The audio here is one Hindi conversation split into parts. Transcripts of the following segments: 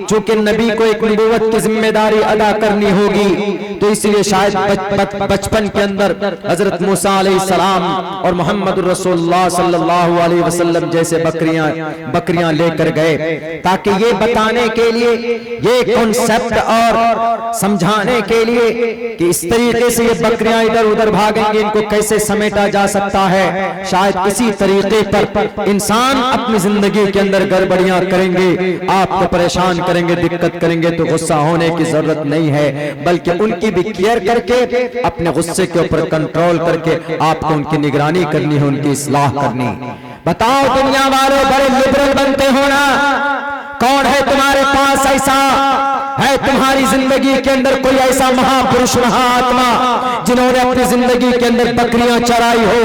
चूंकि नबी को एक नबूवत की जिम्मेदारी अदा करनी होगी, तो इसलिए शायद बचपन के अंदर हजरत मूसा अलैहिस्सलाम और मोहम्मद रसूलुल्लाह सल्लल्लाहु अलैहि वसल्लम जैसे बकरियां लेकर गए, ताकि ये बताने के लिए, ये कॉन्सेप्ट और समझाने के लिए कि इस तरीके से ये बकरियां इधर उधर भागेंगी, इनको कैसे समेटा जा सकता है। शायद इसी तरीके पर इंसान अपनी जिंदगी के अंदर गड़बड़ियां करेंगे, आपको परेशान करेंगे, दिक्कत करेंगे, तो गुस्सा होने की जरूरत नहीं है, बल्कि उनकी भी केयर करके अपने गुस्से के ऊपर कंट्रोल करके आपको उनकी निगरानी करनी है, उनकी इस्लाह करनी। बताओ दुनिया वालों, बड़े लिबरल बनते हो ना, कौन है तुम्हारे पास ऐसा है तुम्हारी जिंदगी के अंदर कोई ऐसा महापुरुष महात्मा जिन्होंने अपनी जिंदगी के अंदर बकरियां चराई हो,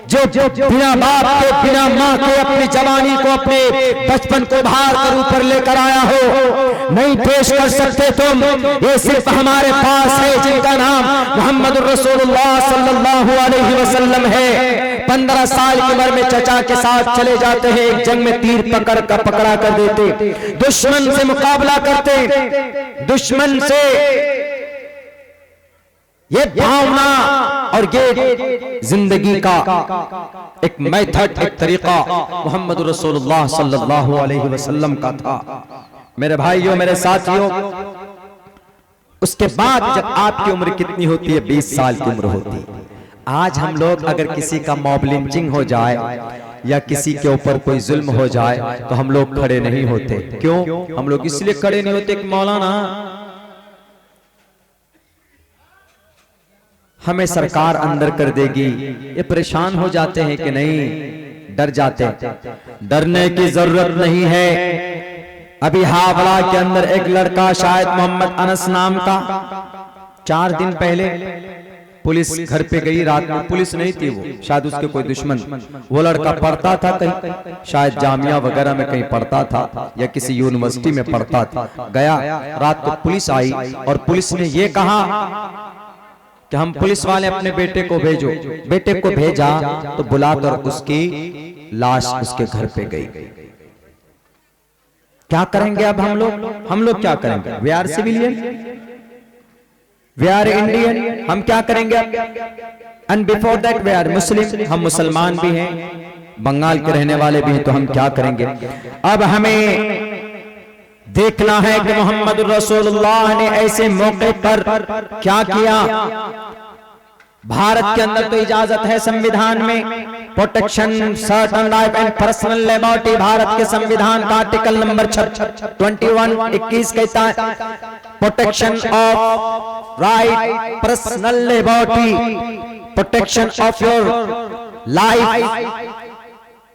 जो बिना बाप के बिना माँ के अपनी जवानी को अपने बचपन को भार कर ऊपर लेकर आया हो? नहीं पेश कर सकते तुम। ये सिर्फ हमारे पास है जिनका नाम मोहम्मद रसूलुल्लाह सल्लल्लाहु अलैहि वसल्लम है। 15 साल की उम्र में चचा के साथ चले जाते हैं, एक जंग में तीर पकड़ा कर देते, दुश्मन से मुकाबला करते, दुश्मन से ये भावना और ये जिंदगी का एक मेथड, एक तरीका मोहम्मद रसूलुल्लाह सल्लल्लाहु अलैहि वसल्लम का था। मेरे भाइयों, मेरे साथियों, उसके बाद जब आपकी उम्र कितनी होती है? 20 साल की उम्र होती है। आज हम लोग अगर किसी का मॉब लिंचिंग हो जाए या किसी के ऊपर कोई जुल्म हो जाए तो हम लोग खड़े नहीं होते। क्यों हम लोग इसलिए खड़े नहीं होते कि मौलाना हमें सरकार अंदर कर देगी, ये परेशान हो जाते हैं कि नहीं, डर जाते हैं। डरने की जरूरत नहीं है। अभी हावड़ा के अंदर एक लड़का, शायद मोहम्मद अनस नाम का, 4 दिन पहले पुलिस घर पे गई, रात में पुलिस नहीं थी, वो शायद उसके कोई दुश्मन, वो लड़का पढ़ता था कहीं, शायद जामिया वगैरह में कहीं पढ़ता था या किसी यूनिवर्सिटी में पढ़ता था। गया, रात को पुलिस आई और पुलिस ने ये कहा कि हम पुलिस वाले अपने बेटे को भेजो। बेटे को भेजा तो बुलाकर उसकी लाश उसके घर पे गई। क्या करेंगे अब हम लोग क्या करेंगे? We are civilian, we are Indian, हम क्या करेंगे? And before that we are Muslim, हम मुसलमान भी हैं, बंगाल के रहने वाले भी हैं, तो हम क्या करेंगे? अब हमें देखना है कि मोहम्मद रसूलुल्लाह ने ऐसे मौके पर क्या किया। भारत के अंदर तो इजाजत है संविधान में, protection certain life and personal liberty, Bharat के संविधान का आर्टिकल नंबर 21 कहता है protection of right personal liberty, protection of your life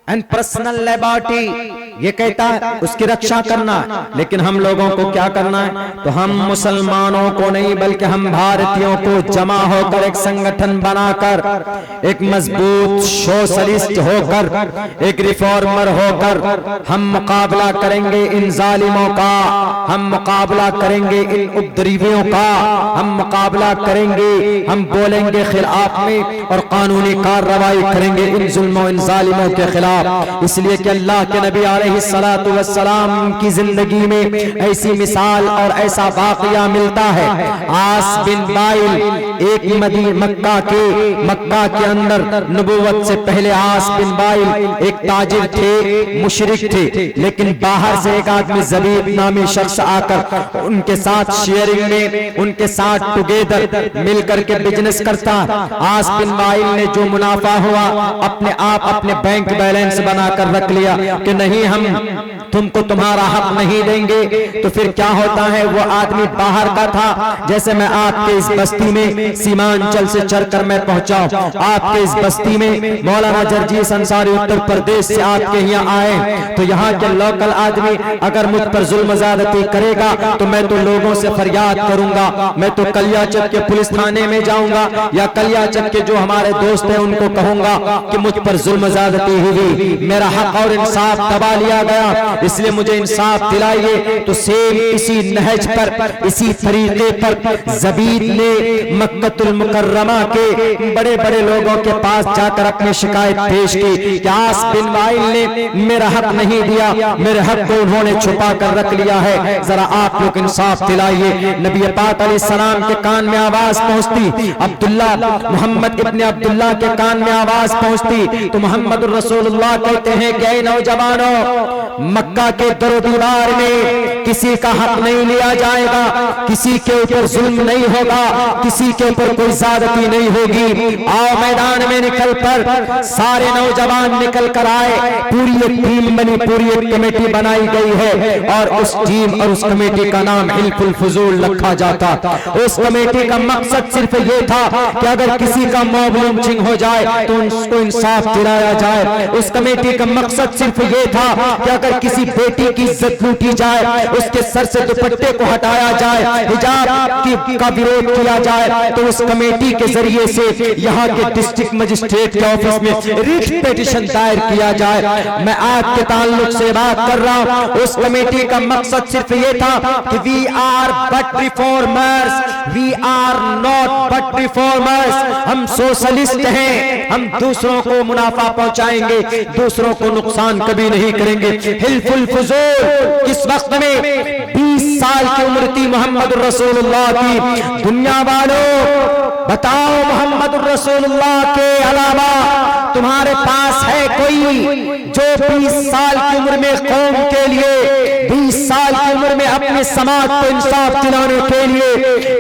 and personal liberty, ये कहता है उसकी रक्षा करना। लेकिन हम लोगों को क्या करना है? तो हम मुसलमानों को नहीं बल्कि हम भारतीयों को जमा होकर एक संगठन बनाकर, एक मजबूत सोशलिस्ट होकर, एक रिफॉर्मर होकर हम मुकाबला करेंगे इन जालिमों का, हम मुकाबला करेंगे इन उपद्रवियों का, हम मुकाबला करेंगे, हम बोलेंगे खिलाफ में और कानूनी कार्रवाई करेंगे इन जुल्मों इन जालिमों के खिलाफ। इसलिए कि अल्लाह के नबी अलैहिस्सलातु वस्सलाम की जिंदगी में ऐसी मिसाल और ऐसा वाकया मिलता है। आस बिन वाइल, एक मक्का के अंदर नबूवत से पहले आस बिन वाइल एक ताजिर थे, मुशरिक थे, लेकिन बाहर से एक आदमी ज़बीब नामी शख्स आकर उनके साथ शेयरिंग में, उनके साथ टुगेदर मिलकर के बिजनेस करता। आस बिन वाइल ने जो मुनाफा हुआ अपने आप अपने बैंक बैलेंस बनाकर रख लिया कि नहीं, हम तुमको तुम्हारा हक नहीं देंगे। तो फिर क्या होता है? वो आदमी बाहर का था। जैसे मैं आपके इस बस्ती में सीमांचल से चढ़कर मैं पहुंचा, आपके इस बस्ती में मौलाना जरजीस अंसारी उत्तर प्रदेश से आपके यहाँ आए, तो यहाँ के लोकल आदमी अगर मुझ पर जुल्म ज़्यादती करेगा तो मैं तो लोगों से फरियाद करूंगा, मैं तो कलियाचक के पुलिस थाने में जाऊंगा या कलियाचक के जो हमारे दोस्त हैं उनको कहूंगा कि मुझ पर जुल्म ज़्यादती हुई, मेरा हक और इंसाफ दबा लिया गया, इसलिए मुझे इंसाफ दिलाइए। तो सेम इसी नहज पर, इसी तरीके पर ज़बीद ने मक्कतुल मुकर्रमा के बड़े बड़े लोगों के पास जाकर अपनी शिकायत पेश की कि आस बिन वाइल ने मेरा हक नहीं दिया, मेरे हक को उन्होंने छुपा कर रख लिया है, जरा आप लोग इंसाफ दिलाइए। नबी पाक अलैहिस्सलाम के कान में आवाज पहुंचती, अब्दुल्ला मोहम्मद इब्ने अब्दुल्ला के कान में आवाज पहुंचती तो मोहम्मद रसूलुल्लाह कहते हैं कि नौजवानों, मक्का के दरो दीवार में किसी का हक नहीं लिया जाएगा, किसी के ऊपर जुल्म नहीं होगा, किसी के ऊपर कोई ज्यादती नहीं होगी। आओ मैदान में निकल कर सारे नौजवान निकल कर आए, पूरी एक टीम बनी, पूरी एक कमेटी बनाई गई है और उस टीम और उस कमेटी का नाम हिल्फुल फुजूल रखा जाता। उस कमेटी का मकसद सिर्फ ये था कि अगर किसी का मॉब लॉन्चिंग हो जाए तो उसको इंसाफ दिलाया जाए। उस कमेटी का मकसद सिर्फ ये था कि अगर किसी बेटी की इज्जत लूटी जाए, उसके सर से दुपट्टे को हटाया जाए, हिजाब का विरोध किया जाए, तो उस कमेटी के जरिए से यहाँ के डिस्ट्रिक्ट मजिस्ट्रेट के ऑफिस में रिट पिटीशन दायर किया जाए। मैं आज के ताल्लुक से बात कर रहा हूँ, उस कमेटी का मकसद सिर्फ ये था कि we are but reformers, we are not but reformers. हम सोशलिस्ट हैं, हम दूसरों को मुनाफा पहुंचाएंगे, दूसरों को नुकसान कभी नहीं करेंगे। हिल्फुल फुजूल किस वक्त में 20 साल की उम्र थी मोहम्मद रसूलुल्लाह की। दुनिया वालों बताओ, मोहम्मद रसूलुल्लाह के अलावा तुम्हारे पास है कोई जो 20 साल की उम्र में कौम के लिए, 20 साल की उम्र में अपने समाज को इंसाफ दिलाने के लिए,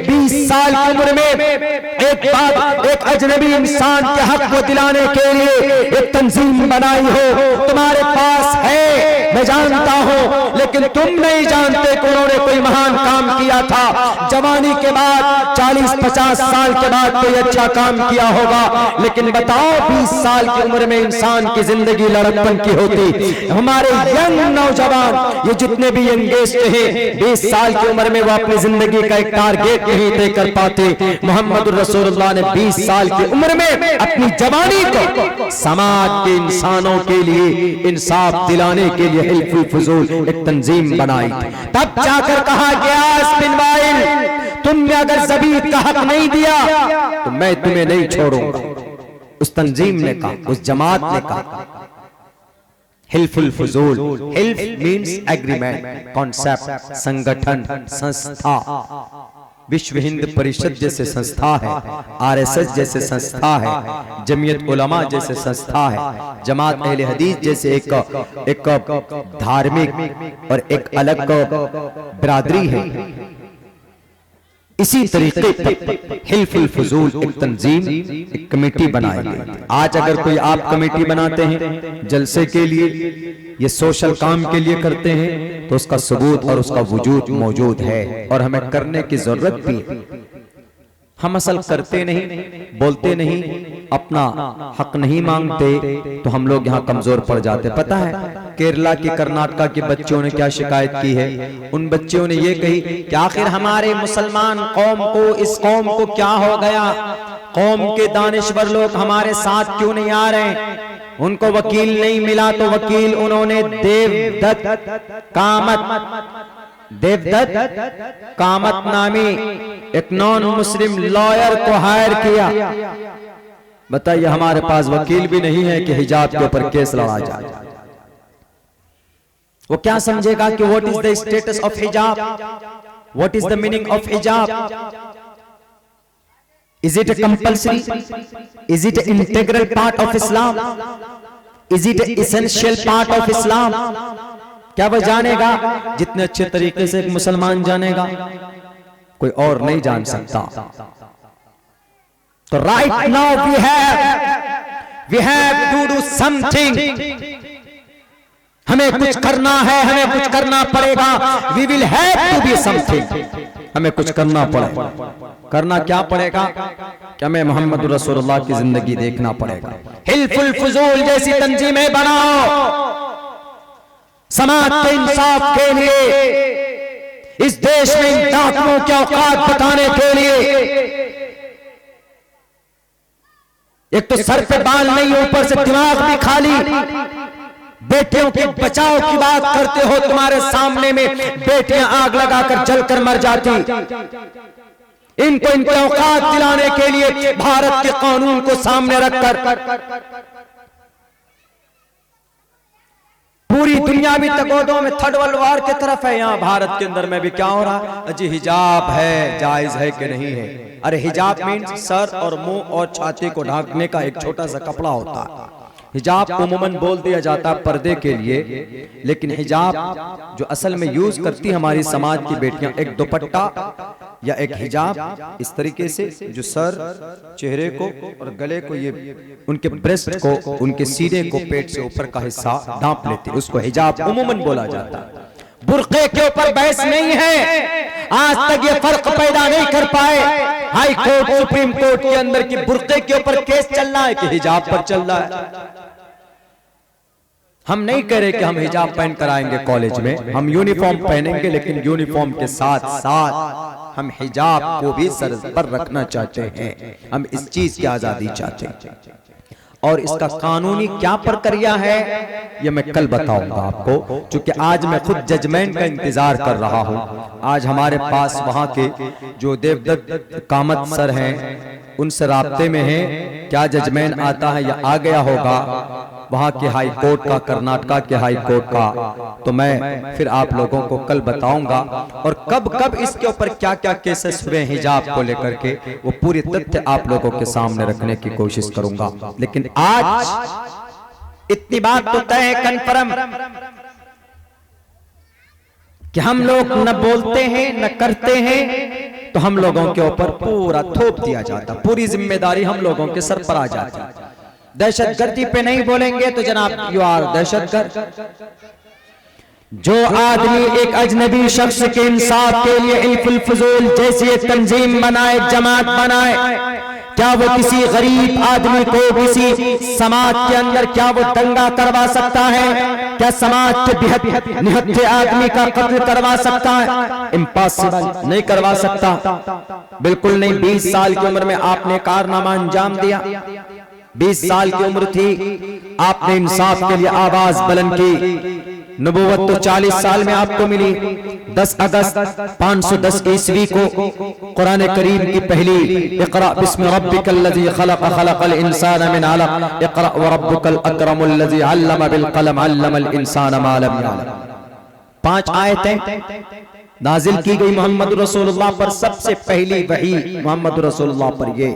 20 साल की उम्र में एक अजनबी इंसान के हक को दिलाने के लिए एक तंजीम बनाई हो? तुम्हारे पास है, मैं जानता हूं, लेकिन तुम नहीं जानते कि उन्होंने कोई महान काम किया था। जवानी के बाद 40-50 साल के बाद कोई अच्छा काम किया होगा, लेकिन बताओ 20 साल की उम्र में इंसान की जिंदगी लड़कपन की होती। हमारे यंग नौजवान, ये जितने भी यंगेस्ट हैं, 20 साल की उम्र में वो अपनी जिंदगी का एक टारगेट नहीं तय कर पाते। मोहम्मद रसूलुल्लाह ने 20 साल की उम्र में अपनी जवानी को समाज के इंसानों के लिए इंसाफ दिलाने के लिए हिल्फुल फुजूल एक तंजीम बनाई। तब जाकर कहा गया बिन वाइल, तुमने अगर ज़बीद का हक नहीं दिया तो मैं तुम्हें नहीं छोड़ूंगा। उस तंजीम ने कहा, उस जमात ने कहा हिल्फुल फुजूल। हिल्फ मीन्स एग्रीमेंट, कॉन्सेप्ट, संगठन, संस्था। विश्व हिंद परिषद जैसे संस्था है, आरएसएस जैसे संस्था है, जमीयत उलमा जैसे संस्था है, जमात अहले हदीस जैसे एक धार्मिक और एक अलग बिरादरी है। इसी तरीके पर हिल्फुल फुजूल एक तंजीम, एक कमेटी बनाई गई। आज अगर कोई आप कमेटी बनाते हैं जलसे के लिए, ये सोशल काम के लिए करते हैं, तो उसका सबूत और उसका वजूद मौजूद है और हमें करने की जरूरत भी है। हम असल करते नहीं, बोलते नहीं, अपना हक नहीं मांगते, तो हम लोग यहाँ कमजोर पड़ जाते। पता है केरला की, कर्नाटका के बच्चों ने क्या शिकायत की है? उन बच्चों ने ये कही कि आखिर हमारे मुसलमान कौम को, इस कौम को क्या हो गया? कौम के दानिश्वर लोग हमारे साथ क्यों नहीं आ रहे? उनको वकील नहीं मिला तो वकील उन्होंने देवदत्त कामत नामी एक नॉन मुस्लिम लॉयर को हायर किया। बताइए, हमारे पास वकील भी नहीं है कि हिजाब के ऊपर केस लड़ा जाए। वो क्या समझेगा कि what is the status of hijab, what is the meaning of hijab? Is it a compulsory? Is it an integral part of Islam? Is it an essential part of Islam? क्या वह जानेगा जितने अच्छे तरीके से एक मुसलमान जानेगा? कोई और नहीं जान सकता। तो right now we have to do something. हमें कुछ करना है, हमें कुछ करना पड़ेगा। We will have to be something. हमें कुछ करना पड़ेगा। करना क्या पड़ेगा? कि हमें मोहम्मद रसूलुल्लाह की जिंदगी देखना पड़ेगा। हिल्फुल फुजूल जैसी तंजीमें बनाओ समाज के इंसाफ के लिए, इस देश में इन डाकुओं के औकात बताने के लिए। एक तो सर पे बाल नहीं, ऊपर से दिमाग भी खाली। बेटियों के बचाव की बात करते हो, तुम्हारे सामने में बेटियां आग लगाकर जलकर मर जाती। इनको इनके औकात दिलाने के लिए भारत के कानून को सामने रखकर पूरी दुनिया भी तगोदों में थर्ड वर्ल्ड वॉर की तरफ है। यहाँ भारत के अंदर में भी क्या हो रहा है? अजी हिजाब है, जायज है कि नहीं है? अरे हिजाब मीन्स सर और मुंह और छाती को ढकने का एक छोटा सा कपड़ा होता है। हिजाब उम्मन बोल दिया जाता है पर्दे के लिए, लेकिन हिजाब जो असल में यूज करती हमारी समाज की बेटियां, एक दुपट्टा या एक हिजाब इस तरीके से जो सर, चेहरे को और गले को, ये उनके ब्रेस्ट को, उनके सीने को, पेट से ऊपर का हिस्सा ढांप लेती, उसको हिजाब उम्मन बोला जाता है। बुर्के के ऊपर बहस नहीं है, आज तक ये फर्क पैदा नहीं कर पाए। हाई कोर्ट, सुप्रीम कोर्ट के अंदर की बुर्के के ऊपर केस चल रहा है कि हिजाब पर चल रहा है। हम नहीं कह रहे कि हम हिजाब पहन कर आएंगे कॉलेज में, हम यूनिफॉर्म पहनेंगे, लेकिन यूनिफॉर्म के साथ साथ हम हिजाब को भी सर पर रखना चाहते हैं। हम इस चीज की आजादी चाहते हैं और इसका कानूनी क्या प्रक्रिया है ये मैं कल बताऊंगा आपको, क्योंकि आज मैं खुद जजमेंट का इंतजार कर रहा हूं। आज हमारे पास वहां के जो देवदत्त कामत सर हैं उनसे राब्ते में है, क्या जजमेंट आता है या आ गया होगा वहां के हाई कोर्ट का, कर्नाटका के हाई कोर्ट का, तो मैं फिर आप लोगों को कल बताऊंगा। और कब कब इसके ऊपर क्या क्या केसेस हुए हिजाब को लेकर के, वो पूरी तथ्य आप लोगों के सामने रखने की कोशिश करूंगा। लेकिन आज इतनी बात तो तय है, कन्फर्म, कि हम लोग न बोलते हैं न करते हैं तो हम लोगों के ऊपर पूरा थोप दिया जाता, पूरी जिम्मेदारी हम लोगों के सर पर आ जाती। दहशतगर्दी पे नहीं बोलेंगे तो जनाब यू आर दहशतगर्द। जो आदमी एक अजनबी शख्स के इंसाफ के लिए इल्फुल फुजूल जैसी तंजीम बनाए, जमात बनाए, क्या वो किसी गरीब आदमी को किसी समाज के अंदर क्या वो दंगा करवा सकता है? क्या समाज के निहत्थे आदमी का कत्ल करवा सकता है? इम्पॉसिबल, नहीं करवा सकता, बिल्कुल नहीं। 20 साल की उम्र में आपने कारनामा अंजाम दिया, 20 साल की उम्र थी, आपने इंसाफ के लिए आवाज बुलंद की। नबूवत तो 40 साल में आपको मिली। 10 अगस्त 510 ईस्वी को कुरान करीम की पहली इक़रा बिस्मि रब्बिकल लज़ी खलक़ खलक़ल इंसान मिन अलक़ इक़रा व रब्बुकल अकरमुल लज़ी अल्लम बिल क़लम अल्लमल इंसान मा लम यअलम, 5 आयतें नाजिल की गई मोहम्मद रसूलुल्लाह पर। सबसे पहली वही मोहम्मद रसूलुल्लाह पर ये